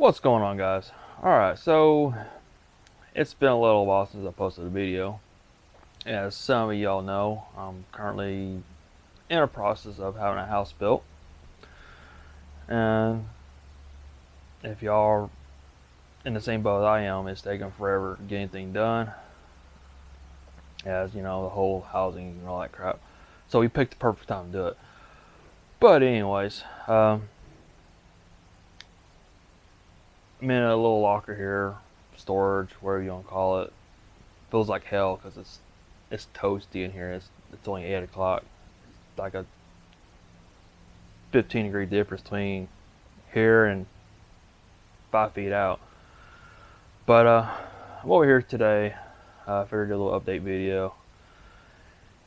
What's going on, guys? Alright, so it's been a little while since I posted a video. As some of y'all know, I'm currently in a process of having a house built. And if y'all are in the same boat I am, it's taking forever to get anything done. As you know, the whole housing and all that crap. So we picked the perfect time to do it. But anyways, I'm in a little locker here, storage, whatever you want to call it. Feels like hell because it's toasty in here. It's only 8 o'clock. It's like a 15-degree difference between here and 5 feet out. But I'm over here today. I figured to do a little update video.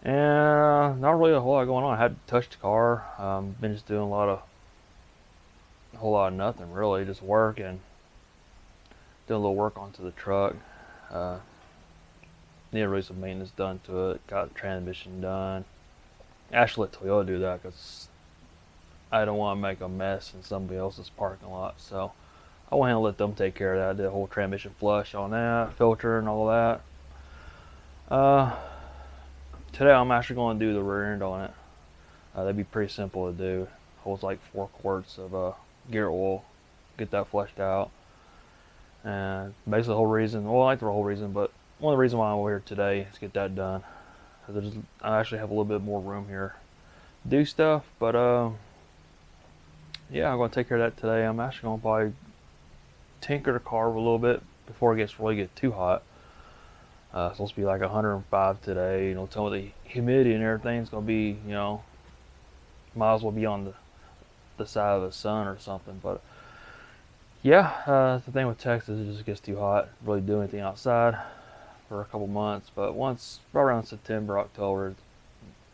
And not really a whole lot going on. I had to touch the car. Been just doing a whole lot of nothing really, just work and doing a little work onto the truck. Need really some maintenance done to it. Got the transmission done. Actually, let Toyota do that because I don't want to make a mess in somebody else's parking lot. So I went ahead and let them take care of that. I did a whole transmission flush on that, filter and all that. Today I'm actually going to do the rear end on it. That'd be pretty simple to do. Holds like 4 quarts of gear oil. Get that flushed out. And basically the whole reason, well, not the whole reason, but one of the reasons why I'm over here today is to get that done. I actually have a little bit more room here to do stuff, but yeah, I'm going to take care of that today. I'm actually going to probably tinker the car a little bit before it really gets too hot. It's supposed to be like 105 today. You know, some of the humidity and everything's going to be, you know, might as well be on the side of the sun or something. But yeah, the thing with Texas, it just gets too hot. Really do anything outside for a couple months, but once right around September, October, it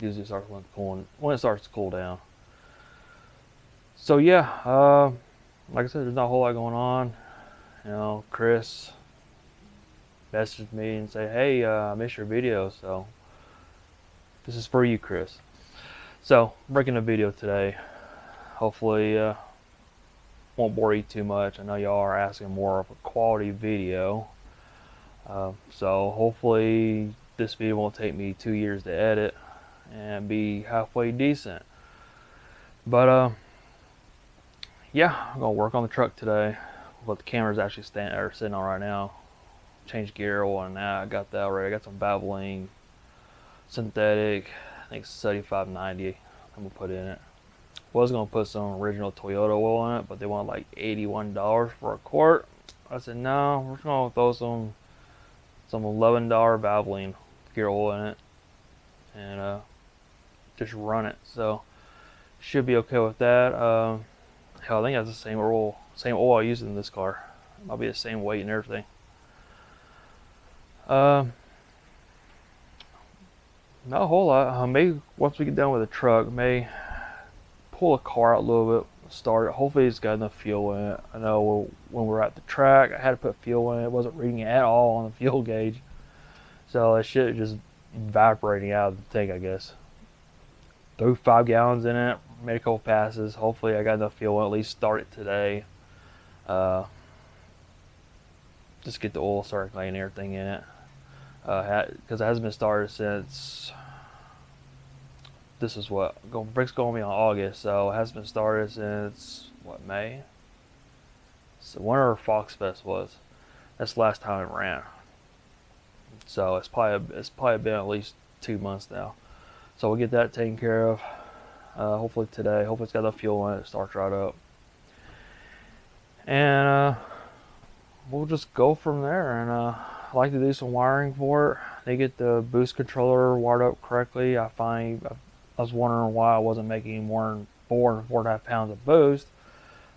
usually starts when it starts to cool down. So yeah, like I said, there's not a whole lot going on. You know, Chris messaged me and say, "Hey, I missed your video, so this is for you, Chris." So I'm breaking a video today. Hopefully, won't bore you too much. I know y'all are asking more of a quality video. So hopefully this video won't take me 2 years to edit and be halfway decent. But yeah, I'm gonna work on the truck today. What the camera's actually sitting on right now. Change gear oil on that. I got that already. I got some Valvoline synthetic. I think it's 7590. I'm gonna put in it. Was gonna put some original Toyota oil in it, but they want like $81 for a quart. I said no, we're just gonna throw some $11 Valvoline gear oil in it and just run it. So should be okay with that. Hell, I think that's the same oil I used in this car. Might be the same weight and everything. Not a whole lot. Maybe once we get done with the truck, may pull the car out a little bit, start it. Hopefully it's got enough fuel in it. I know when we were at the track, I had to put fuel in it. It wasn't reading at all on the fuel gauge. So that shit just evaporating out of the tank, I guess. Threw 5 gallons in it, made a couple passes. Hopefully I got enough fuel to at least start it today. Just get the oil circulating and everything in it. Because it hasn't been started since, this is what, Brick's going to be on August, so it hasn't been started since, what, May? So whenever Fox Fest was. That's the last time it ran. So it's probably been at least 2 months now. So we'll get that taken care of. Hopefully today. Hopefully it's got enough fuel in it. It starts right up. And we'll just go from there. And I like to do some wiring for it. They get the boost controller wired up correctly. I was wondering why I wasn't making more than 4.5 pounds of boost.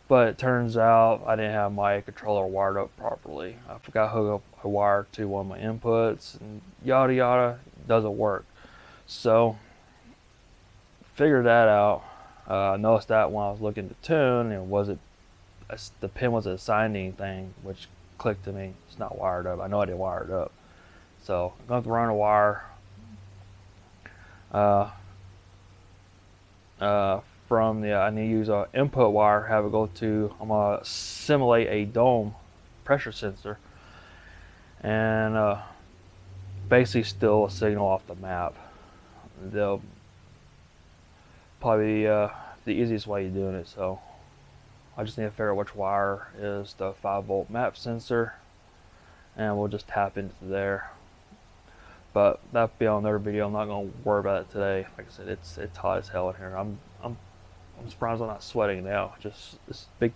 But it turns out I didn't have my controller wired up properly. I forgot to hook up a wire to one of my inputs and yada yada. It doesn't work. So figured that out. I noticed that when I was looking to tune, the pin wasn't assigned anything, which clicked to me. It's not wired up. I know I didn't wire it up. So I'm going to run a wire from the, I need to use a input wire, have it go to, I'm gonna simulate a dome pressure sensor, and basically steal a signal off the map. They'll probably the easiest way of doing it. So I just need to figure out which wire is the 5-volt map sensor, and we'll just tap into there. But that'll be on another video. I'm not gonna worry about it today. Like I said, it's hot as hell in here. I'm surprised I'm not sweating now. Just this big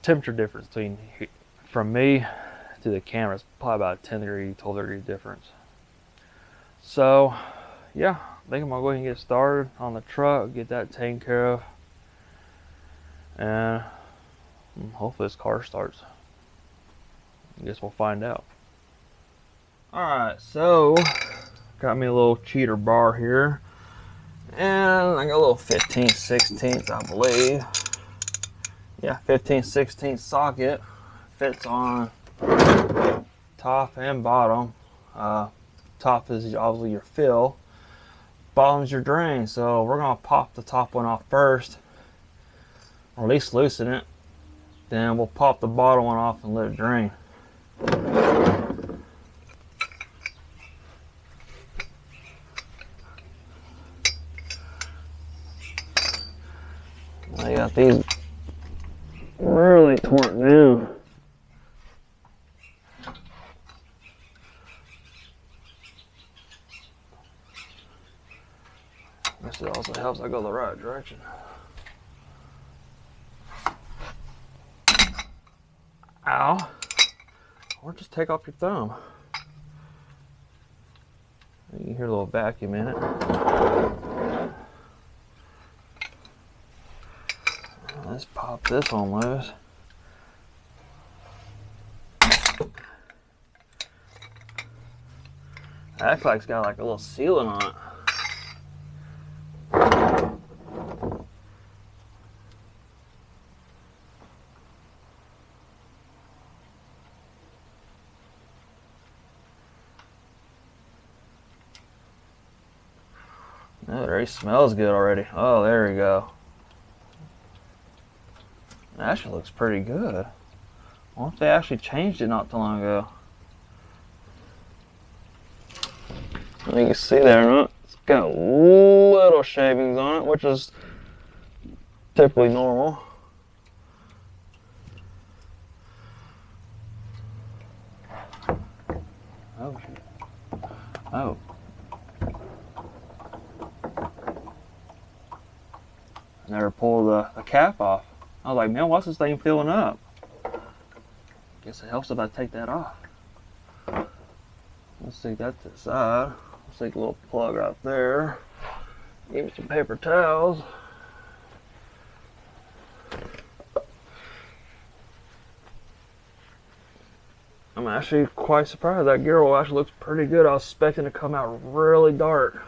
temperature difference between from me to the camera is probably about a 10 degree, 12 degree difference. So yeah, I think I'm gonna go ahead and get started on the truck, get that taken care of, and hopefully this car starts. I guess we'll find out. Alright, so got me a little cheater bar here, and I got a little 15/16, I believe. Yeah, 15/16 socket. Fits on top and bottom. Top is obviously your fill, bottom's your drain. So we're gonna pop the top one off first, or at least loosen it. Then we'll pop the bottom one off and let it drain. I got these really torn down. This also helps I go the right direction. Ow. Or just take off your thumb. You can hear a little vacuum in it. Let's pop this one loose. Acts like it's got like a little sealant on it. Oh, it already smells good already. Oh, there we go. It actually looks pretty good. I wonder if they actually changed it not too long ago. You can see there, not? It's got little shavings on it, which is typically normal. Oh shit. Oh. Never pulled the cap off. I was like, man, what's this thing filling up? Guess it helps if I take that off. Let's take that to the side. Let's take a little plug right there. Give me some paper towels. I'm actually quite surprised. That gear oil actually looks pretty good. I was expecting it to come out really dark.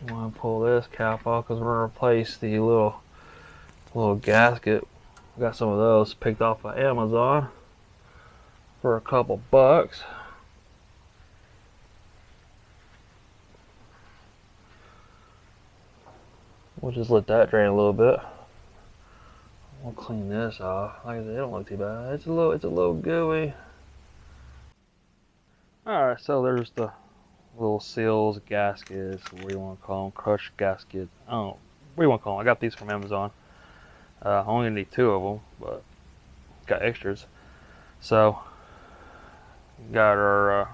I'm gonna pull this cap off because we're gonna replace the little gasket. We got some of those picked off of Amazon for a couple bucks. We'll just let that drain a little bit. We'll clean this off. Like I said, it don't look too bad. It's a little gooey. Alright, so there's the little seals, gaskets, what do you want to call them, crushed gasket. I don't know, what do you want to call them? I got these from Amazon. I only need 2 of them, but got extras. So, got our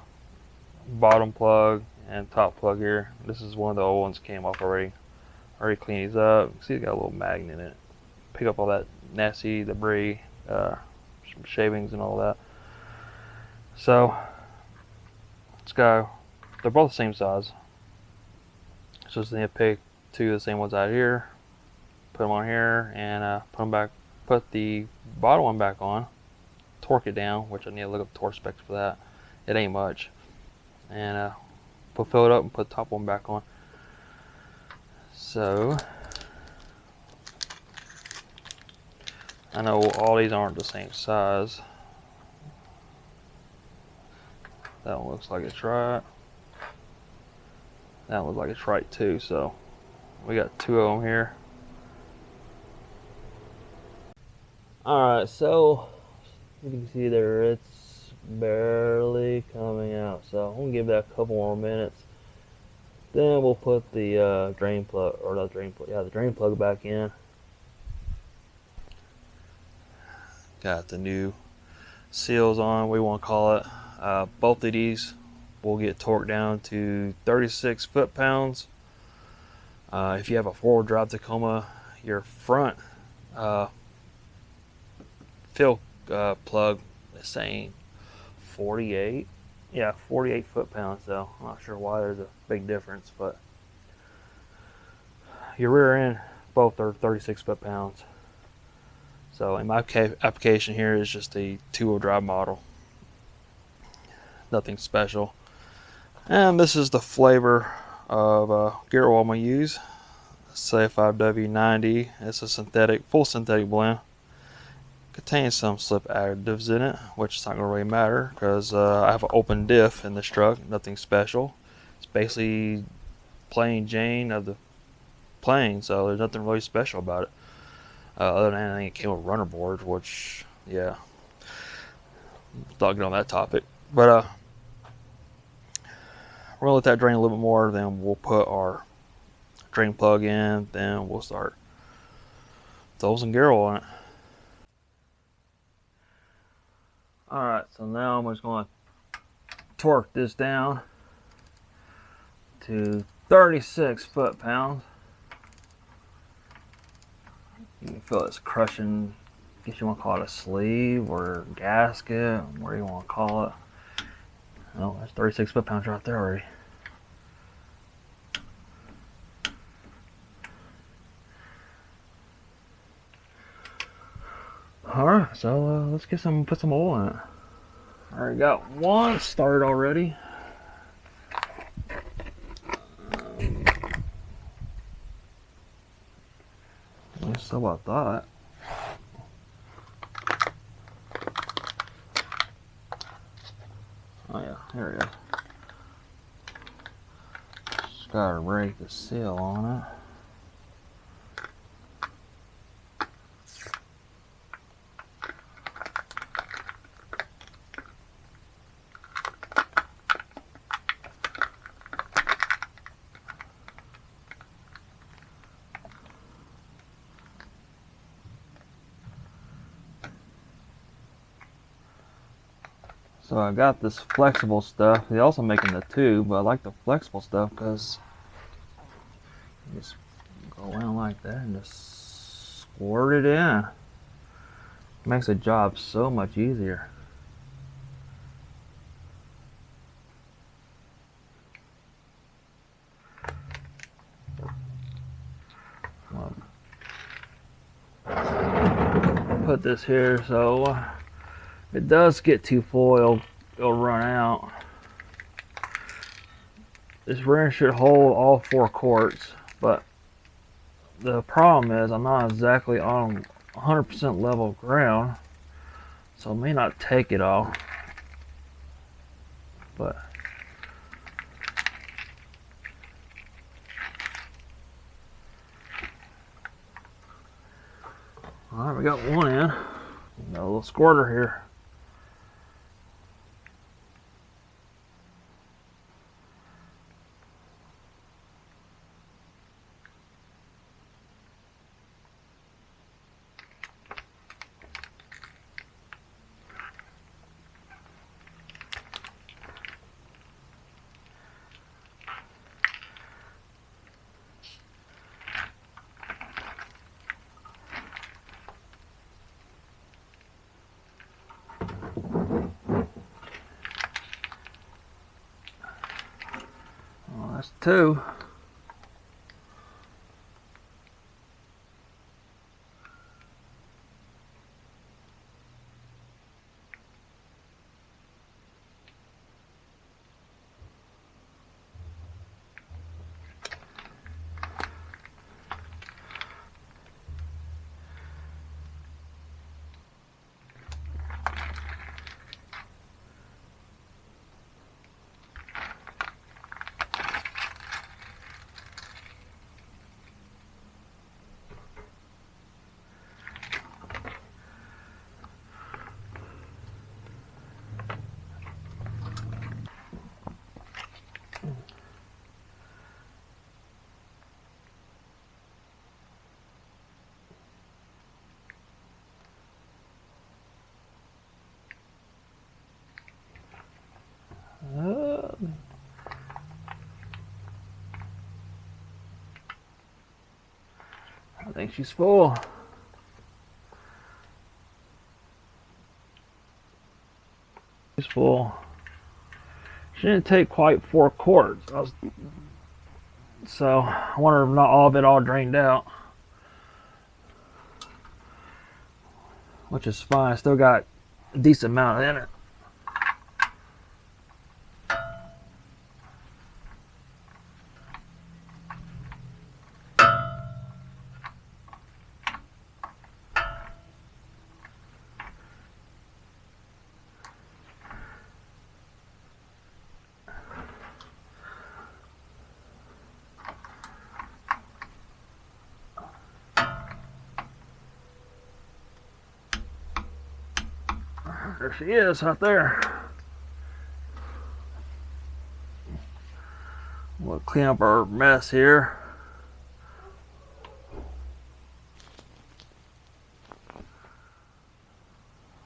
bottom plug and top plug here. This is one of the old ones, came off already. Already cleaned these up. See, it's got a little magnet in it. Pick up all that nasty debris, some shavings and all that. So, let's go. They're both the same size. So just need to pick 2 of the same ones out here, put them on here, and put the bottom one back on, torque it down, which I need to look up torque specs for that. It ain't much. And fill it up and put the top one back on. So I know all these aren't the same size. That one looks like it's right. That one looks like it's right too. So we got two of them here. All right, so you can see there it's barely coming out. So I'm gonna give that a couple more minutes. Then we'll put the drain plug, or not drain plug, yeah, the drain plug back in. Got the new seals on, we want to call it. Both of these will get torqued down to 36 foot-pounds. If you have a four-wheel drive Tacoma, your front fill plug is saying 48. Yeah, 48 foot-pounds. So I'm not sure why there's a big difference, but your rear end both are 36 foot-pounds. So in my application here is just a two-wheel drive model. Nothing special. And this is the flavor of gear oil I'm going to use. CA5W90. It's a synthetic, full synthetic blend. Contains some slip additives in it, which is not going to really matter because I have an open diff in this truck. Nothing special. It's basically plain Jane of the plane, so there's nothing really special about it. Other than anything, it came with runner boards, which, yeah, not get on that topic. But we're gonna let that drain a little bit more, then we'll put our drain plug in, then we'll start throwing some gear oil on it. Alright, so now I'm just gonna torque this down to 36 foot-pounds. You can feel it's crushing, I guess you want to call it a sleeve or gasket, whatever you want to call it. Oh, that's 36 foot-pounds right there already. Alright, so let's put some oil in it. I already got one started already. At least so I thought. Oh yeah, here it is. Just gotta rake the seal on it. So I got this flexible stuff. They're also making the tube, but I like the flexible stuff because you just go in like that and just squirt it in. It makes the job so much easier. Put this here so if it does get too full, it'll run out. This ring should hold all 4 quarts, but the problem is I'm not exactly on 100% level ground, so I may not take it all. But alright, we got one in. Got a little squirter here. Well, that's 2. I think she's full. She's full. She didn't take quite 4 quarts. So I wonder if not all of it all drained out. Which is fine. Still got a decent amount in it. There she is, right there. We'll clean up our mess here.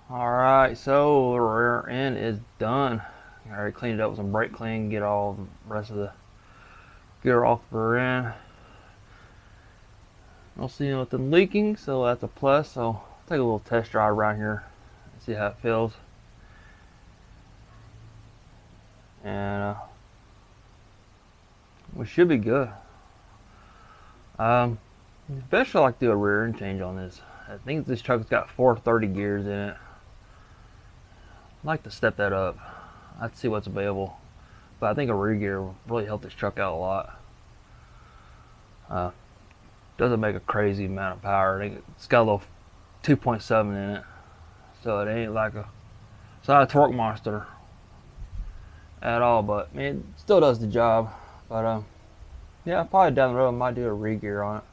Alright, so the rear end is done. I already cleaned it up with some brake clean, get all the rest of the gear off the rear end. Don't see nothing leaking, so that's a plus. So I'll take a little test drive around here and see how it feels. And we should be good. Especially I like to do a rear end change on this. I think this truck's got 430 gears in it. I'd like to step that up. I'd see what's available. But I think a rear gear will really help this truck out a lot. Doesn't make a crazy amount of power. I think it's got a little 2.7 in it. So it ain't like it's not a torque monster at all, but I mean, it still does the job. But yeah, probably down the road I might do a rear gear on it.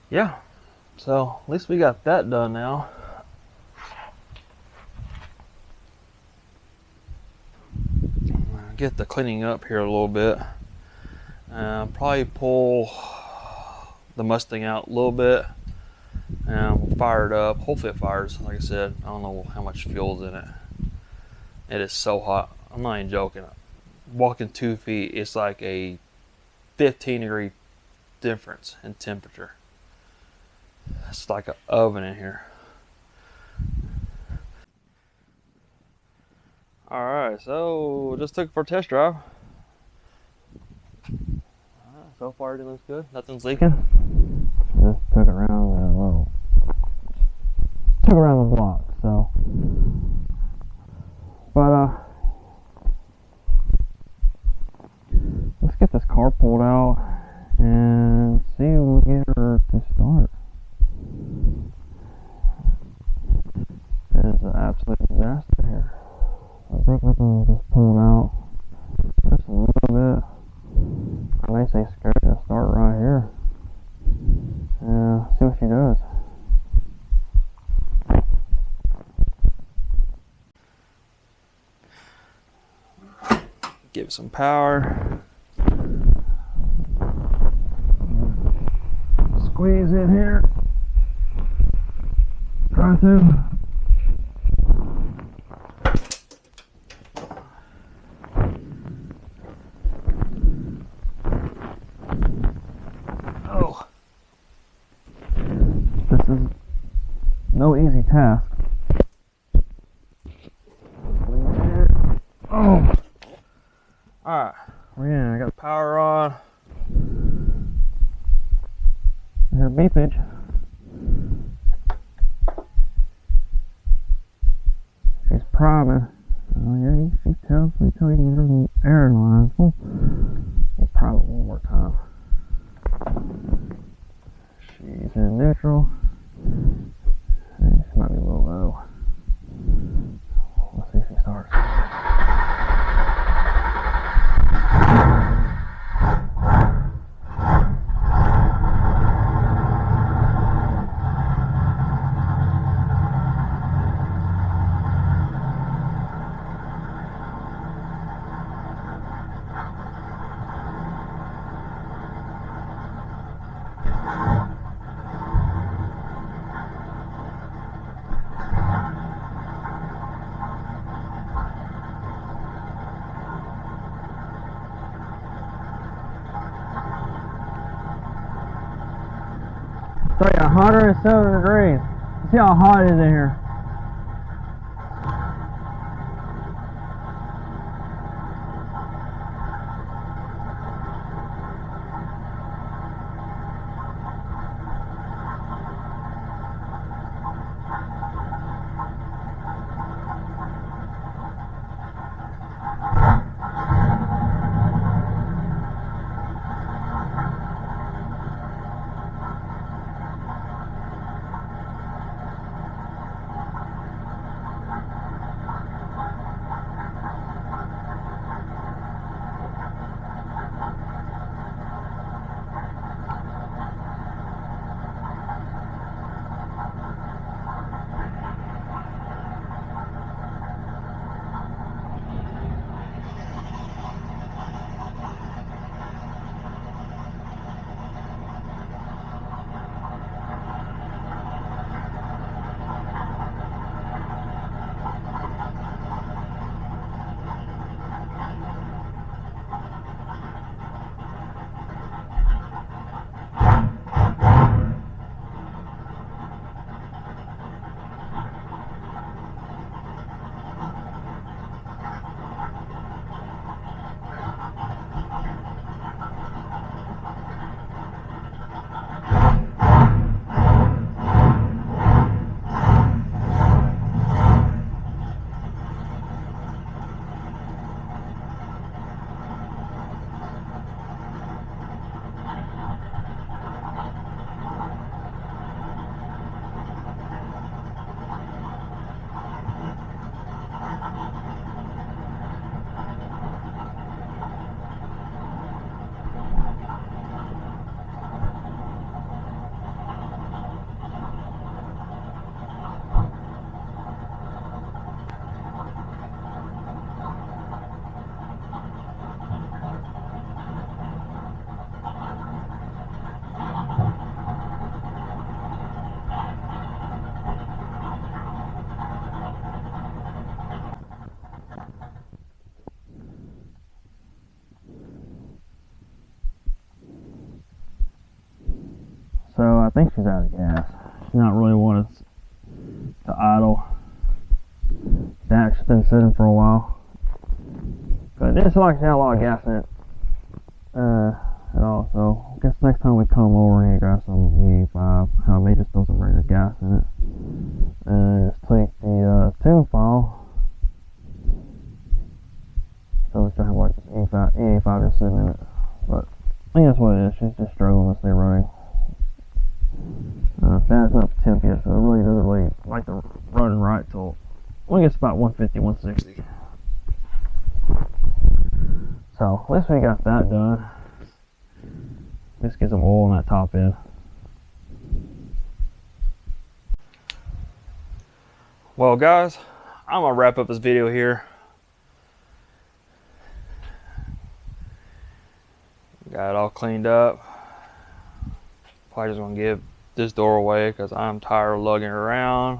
Yeah, so at least we got that done now. Get the cleaning up here a little bit. Probably pull the Mustang out a little bit and we'll fire it up. Hopefully it fires. Like I said, I don't know how much fuel's in it. It is so hot. I'm not even joking. Walking 2 feet, it's like a 15-degree difference in temperature. It's like an oven in here. Alright, so just took it for a test drive. So far it looks good. Nothing's leaking. Just took around the block, so. But let's get this car pulled out and see if we'll get her to start. It is an absolute disaster here. I think we can just pull it out just a little bit. I may say screw it and start right here. See what she does. Give it some power. Squeeze in here. Try to. Oh. This is no easy task. Oh. Alright, we're in. I got the power on. Her beepage. She's priming. Oh yeah, she tells me you air lines. We'll prime it one more time. She's in neutral. She might be a little low. Let's see if she starts. So yeah, 107 degrees. See how hot it is in here. So I think she's out of gas. She's not really wanting to idle. That's been sitting for a while. But it didn't seem like she had a lot of gas in it at all. So I guess next time we come over and grab some E85, I may just throw some regular gas in it. And just tweak the tune file. So we should have like this E85 just sitting in it. But I think that's what it is. She's just struggling to stay running. That's not temp yet, so it really doesn't really like to run right till when it gets about 150, 160. So at least we got that done. Let's get some oil on that top end. Well guys, I'm gonna wrap up this video here. Got it all cleaned up. Probably just gonna give this door away because I'm tired of lugging it around.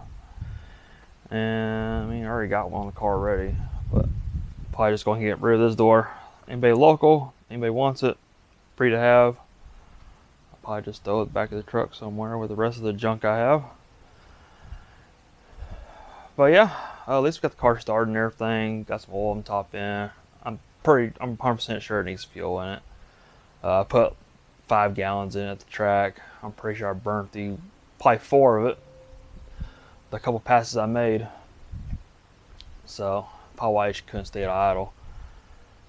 And I mean, I already got one on the car already, but probably just gonna get rid of this door. Anybody local, anybody wants it, free to have. I'll probably just throw it back in the truck somewhere with the rest of the junk I have. But yeah, at least we got the car started and everything. Got some oil on the top end. I'm 100% sure it needs fuel in it. I put 5 gallons in at the track. I'm pretty sure I burned through probably 4 of it. The couple passes I made. So probably why she couldn't stay at idle.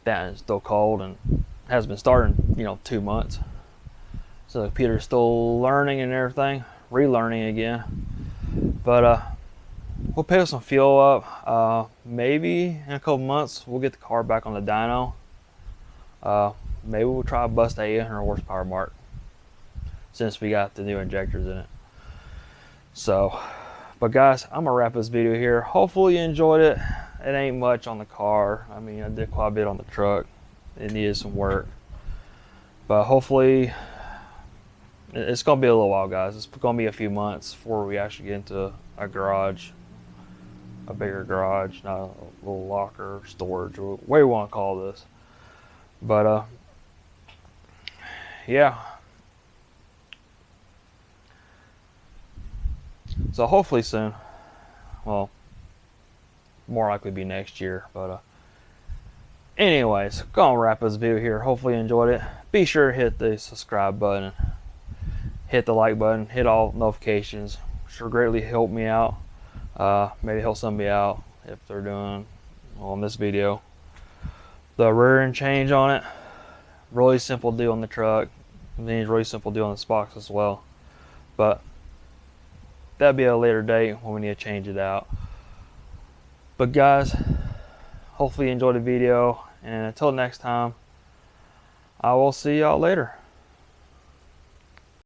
That is still cold and has been starting, 2 months. So the computer's still learning and everything, relearning again. But we'll pick some fuel up. Maybe in a couple months we'll get the car back on the dyno. Maybe we'll try to bust a 800 horsepower mark since we got the new injectors in it. So, but guys, I'm gonna wrap this video here. Hopefully you enjoyed it. It ain't much on the car. I mean, I did quite a bit on the truck. It needed some work, but hopefully it's gonna be a little while, guys. It's gonna be a few months before we actually get into a garage, a bigger garage, not a little locker storage or whatever you want to call this. But yeah, So hopefully soon. Well, more likely be next year. But anyways, gonna wrap this video here. Hopefully you enjoyed it. Be sure to hit the subscribe button, hit the like button, hit all notifications. Sure greatly help me out. Maybe help somebody out if they're doing on this video. The rear end change on it, really simple deal on the truck. And then it's really simple deal on this box as well. But that'll be a later date when we need to change it out. But guys, hopefully you enjoyed the video, and until next time, I will see y'all later.